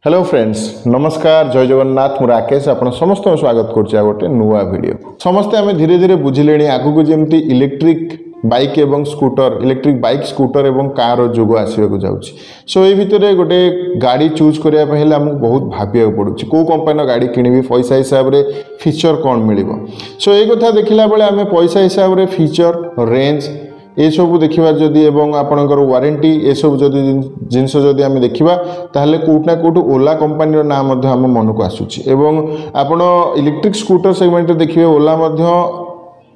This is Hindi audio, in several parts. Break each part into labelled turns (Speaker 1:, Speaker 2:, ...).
Speaker 1: हेलो फ्रेंड्स नमस्कार जय जगन्नाथ मु राकेश आपण समस्त स्वागत करछि गोटे नुआ वीडियो समस्ते आमे धीरे धीरे बुझिलेनी आगु को जेमती इलेक्ट्रिक बाइक एवं स्कूटर इलेक्ट्रिक बाइक स्कूटर एवं कार जुग आसवाक जाउछि सो ए भितरे गोटे गाड़ी चूज करिया पहिले हमहु बहुत भाबिया पडुछि को कंपनी गाड़ी किनिबी पैसा हिसाब रे फीचर कोन मिलिबो सो ए कथा देखिला बेले आमे पैसा हिसाब रे फीचर रेंज ये सब देखा जदि एवं आपणकर वारंटी ये सब जदि जिनस जदि आम देखा ताहले कोउट ना कोउट ओला कंपनी नाम आम मन को आसुची एवं आपण इलेक्ट्रिक स्कूटर सेगमेंट देखिए ओला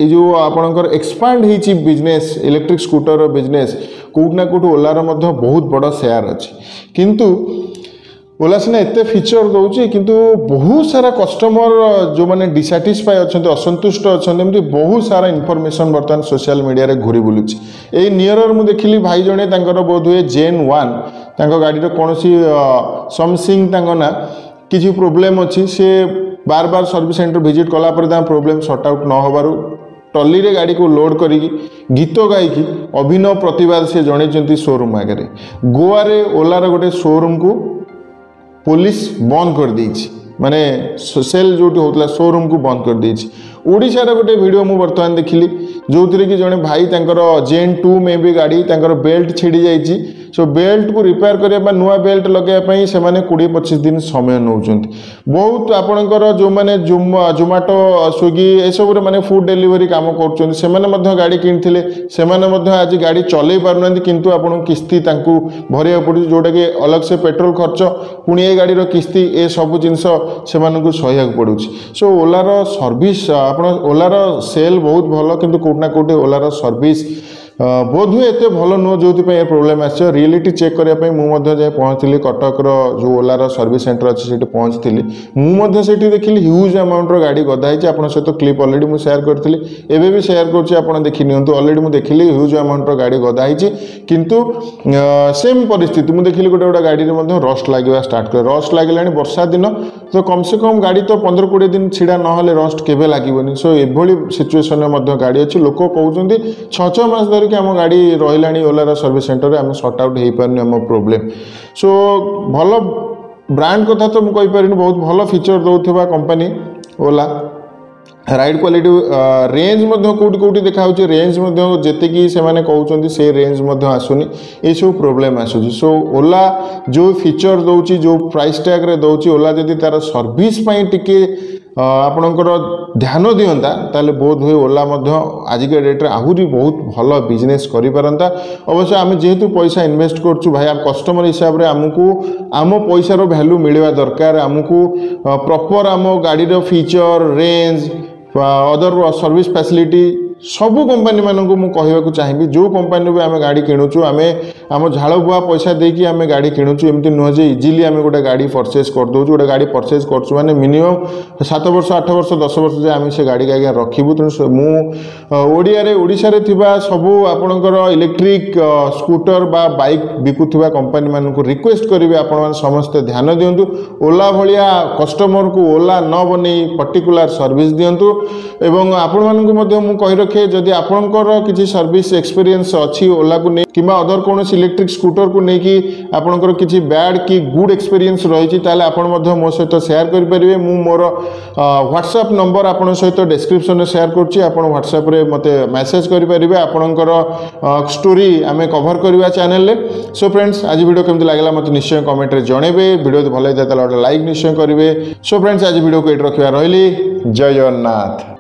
Speaker 1: ये जो आपणकर एक्सपांड होइची बिजनेस इलेक्ट्रिक स्कूटर बिजनेस कोउट ना कोउट ओलार बहुत बड़ शेयर अच्छी किंतु ओला सीना एत फीचर दौर किंतु बहुत सारा कस्टमर जो मैंने डिसाटिस्फाई अच्छा असंतुष्ट अच्छा एमती बहुत सारा इनफॉरमेशन बर्तमान सोशल मीडिया रे घूरी बुलूची ए नियरर मु देखिली भाई जने बोध हुए जेन 1 गाड़ी कौन समथिंग ना किसी प्रोब्लेम अच्छी से बार बार सर्विस सेंटर विजिट कला प्रोब्लेम सॉर्ट आउट न होबारु टली रे गाड़ी को लोड करी गीत गायकी अभिनव प्रतिवाद से जन शोरूम आगे गोवा रे ओलार गोटे शोरूम को पुलिस बंद कर देछि माने सेल जो होता शोरूम को बंद कर देछि ओडिशा रे गोटे वीडियो मु वर्तमान देखिली जो कि जड़े भाई जेन 2 में भी गाड़ी बेल्ट छिड़ी जाइए सो बेल्ट को रिपेयर करने नुआ बेल्ट लगे से 20-25 दिन समय नौ बहुत आपणकर जो मैंने जोमाटो स्विगी ये सब माने फूड डेलीवरी काम कर गाड़ी किनी से आज गाड़ी चल पारना किंतु आपन किस्ती भरिया पड़े जोटा कि अलग से पेट्रोल खर्च पुणी ए गाड़ी किस्ती ए सब जिनस से सह्या पड़ू सो ओलार सर्विस आप ओलार सेल बहुत भल किंतु कोटना कोटे ओलार सर्विस बोध हुए एत भल नुह जो प्रोब्लेम आस रियलिटी चेक करने जाए पहुँचली कटक जो ओलार सर्विस सेंटर अच्छे से पहुँची मुझे देखिली ह्यूज अमाउंट गाड़ी गदाई आप सहित क्लिप अलरेडी मुझे सेयार करी एवं भी सेयार कर देखी नियंतु अलरेडी मुझे देखिली ह्यूज अमाउंट गाड़ी गदाई किंतु सेम परिस्थिति मुझे देखिली गोटे गोटे गाड़ी में रस्ट लगे स्टार्ट कर रस्ट लगे वर्षा दिन तो कम से कम गाड़ी तो 15-20 दिन छिड़ा ना रस्ट केवे लगे सो ये सिचुएसन में गाड़ी अच्छी लोक कहते 6 मास धर कि आम गाड़ी रही ओलार सर्विस सेंटर आम सॉर्ट आउट हो पारनी आम प्रोब्लेम सो भल ब्रांड कथा तो मुझे कहीपर बहुत भल फीचर दौरा कंपनी ओला राइड क्वालिटी रेंज कौटी कौटी देखा रेंज जी से कहते से रेंज आसुनी ये सब प्रोब्लेम आसूँ सो ओला जो फीचर दौर जो प्राइस टैग रे दौर ओला जदि तार सर्विस टिके आपणकर ध्यान दिंता ताले बोध हुए ओला आजिका डेट्रे आहरी बहुत भल बिजनेस करिपारंता अवश्य आम जेहेतु पैसा इन्वेस्ट करछु भाई कस्टमर हिसाब रे आमको आम पैसार वैल्यू मिलवा दरकार आमको प्रॉपर आम गाड़ी feature range other service facility सबू कंपनी मानक मु कहवाक चाहिए जो कंपनी भी आम गाड़ी किणुचु आम आम झाड़ बुआ पैसा देकी आम गाड़ी किणुचु एमती नुह जे इजिली आम गोटे गाड़ी परचेज कर दौचु गोटे गाड़ी परचेज करछु माने मिनिमम 7 वर्ष 8 वर्ष 10 वर्ष जे आम से गाड़ी आज्ञा रखिबु तेणु ओडिशा रे थिबा सबू आपणकर इलेक्ट्रिक स्कूटर बा बाइक बिकुथिबा कंपनी मानक रिक्वेस्ट करिवे आपण मान समस्त ध्यान दियंतु ओला भलिया कस्टमर को ओला न बनै पर्टिकुलर सर्विस दियंतु एवं आपण मानक मध्य मु कहि रखे जदि आपणकर किसी सर्विस एक्सपीरियंस अच्छी ओला को नहीं कि अदर कौन इलेक्ट्रिक स्कूटर को लेकिन आपणकर किसी बैड कि गुड एक्सपीरियंस रही मो सहित सेयार करेंगे मु मोर व्हाट्सएप नंबर आपण सहित डिस्क्रिप्शन में सेयार करुच्ची आप व्हाट्सएप रे मते मेसेज करेंगे आपणकर स्टोरी आम कभर करवा चैनल सो फ्रेंड्स आज वीडियो केमती लागला मत निश्चय कमेंट रे जनइबे वीडियो भल लाइक निश्चय करेंगे सो फ्रेंड्स आज वीडियो को ये रखा रही जय जगन्नाथ।